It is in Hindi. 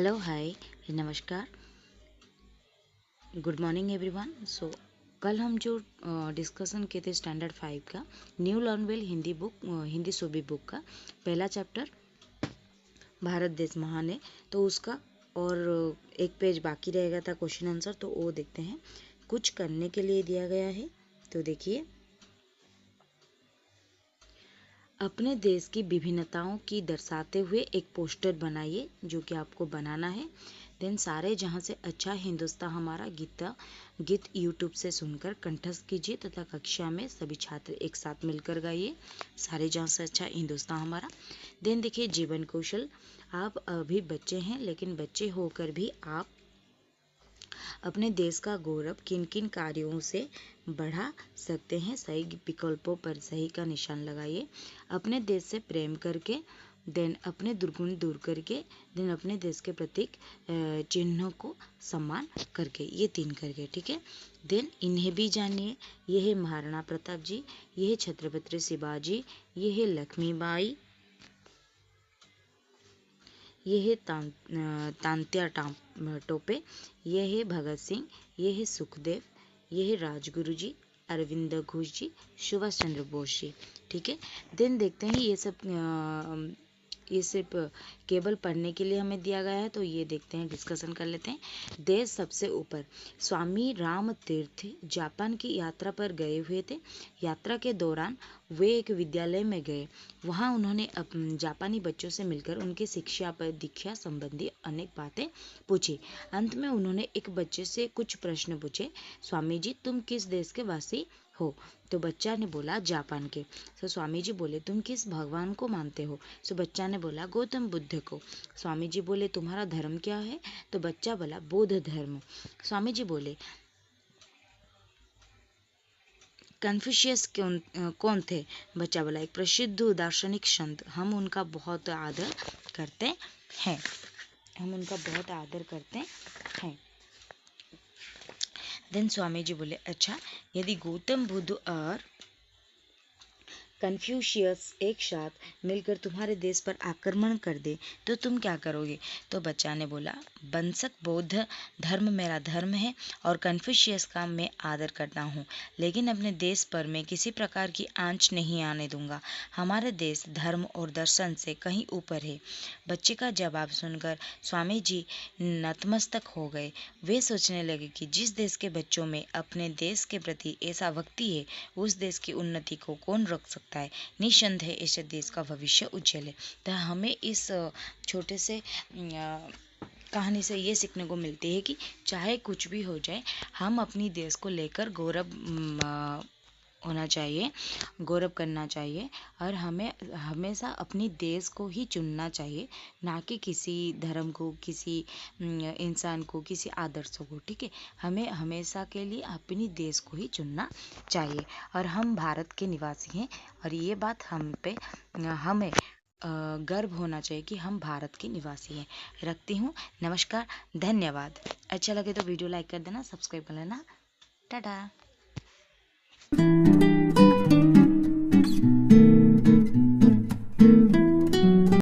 हेलो हाय नमस्कार, गुड मॉर्निंग एवरीवन। सो कल हम जो डिस्कशन किए थे स्टैंडर्ड 5 का new learn well Hindi book Hindi सूबी बुक का पहला चैप्टर भारत देश महान है, तो उसका और एक पेज बाकी रहेगा था क्वेश्चन आंसर, तो वो देखते हैं। कुछ करने के लिए दिया गया है, तो देखिए, अपने देश की विभिन्नताओं की दर्शाते हुए एक पोस्टर बनाइए, जो कि आपको बनाना है। देन सारे जहां से अच्छा हिंदुस्तान हमारा गीत यूट्यूब से सुनकर कंठस्थ कीजिए तथा कक्षा में सभी छात्र एक साथ मिलकर गाइए, सारे जहां से अच्छा हिंदुस्तान हमारा। देन देखिए जीवन कौशल, आप अभी बच्चे हैं, लेकिन बच्चे होकर भी आप अपने देश का गौरव किन किन कार्यों से बढ़ा सकते हैं, सही विकल्पों पर सही का निशान लगाइए। अपने देश से प्रेम करके, देन अपने दुर्गुण दूर करके, देन अपने देश के प्रतीक चिन्हों को सम्मान करके, ये 3 करके, ठीक है। देन इन्हें भी जानिए, ये है महाराणा प्रताप जी, ये है छत्रपति शिवाजी, ये है लक्ष्मीबाई, ये है तांत्या टोपे, ये है भगत सिंह, ये है सुखदेव, ये है राजगुरु जी, अरविंद घोष जी, सुभाष चंद्र बोस जी, ठीक है। देन देखते हैं ये सिर्फ केवल पढ़ने के लिए हमें दिया गया है, तो ये देखते हैं, डिस्कशन कर लेते हैं। देश सबसे ऊपर, स्वामी राम तीर्थ जापान की यात्रा पर गए हुए थे। यात्रा के दौरान वे एक विद्यालय में गए, वहां उन्होंने जापानी बच्चों से मिलकर उनकी शिक्षा पर दीक्षा संबंधी अनेक बातें पूछी। अंत में उन्होंने एक बच्चे से कुछ प्रश्न पूछे, स्वामी जी तुम किस देश के वासी हो? तो बच्चा ने बोला जापान के। तो स्वामी जी बोले तुम किस भगवान को मानते हो? तो बच्चा ने बोला गौतम बुद्ध को। स्वामी जी बोले तुम्हारा धर्म क्या है? तो बच्चा बोला बौद्ध धर्म। स्वामी जी बोले कन्फ्यूशियस कौन थे? बच्चा बोला एक प्रसिद्ध दार्शनिक संत, हम उनका बहुत आदर करते हैं, हम उनका बहुत आदर करते हैं। देन स्वामी जी बोले अच्छा, यदि गौतम बुद्ध और कन्फ्यूशियस एक साथ मिलकर तुम्हारे देश पर आक्रमण कर दे तो तुम क्या करोगे? तो बच्चा ने बोला बंसक बौद्ध धर्म मेरा धर्म है और कन्फ्यूशियस का मैं आदर करता हूँ, लेकिन अपने देश पर मैं किसी प्रकार की आंच नहीं आने दूंगा। हमारा देश धर्म और दर्शन से कहीं ऊपर है। बच्चे का जवाब सुनकर स्वामी जी नतमस्तक हो गए। वे सोचने लगे कि जिस देश के बच्चों में अपने देश के प्रति ऐसा भक्ति है, उस देश की उन्नति को कौन रोक सकता है? निसंदेह ऐसे देश का भविष्य उज्जवल है। तो हमें इस छोटे से कहानी से ये सीखने को मिलती है कि चाहे कुछ भी हो जाए, हम अपनी देश को लेकर गौरव होना चाहिए, गौरव करना चाहिए, और हमें हमेशा अपनी देश को ही चुनना चाहिए, ना कि किसी धर्म को, किसी इंसान को, किसी आदर्शों को, ठीक है। हमें हमेशा के लिए अपनी देश को ही चुनना चाहिए, और हम भारत के निवासी हैं, और ये बात हमें गर्व होना चाहिए कि हम भारत के निवासी हैं। रखती हूँ, नमस्कार, धन्यवाद। अच्छा लगे तो वीडियो लाइक कर देना, सब्सक्राइब कर लेना। टाटा।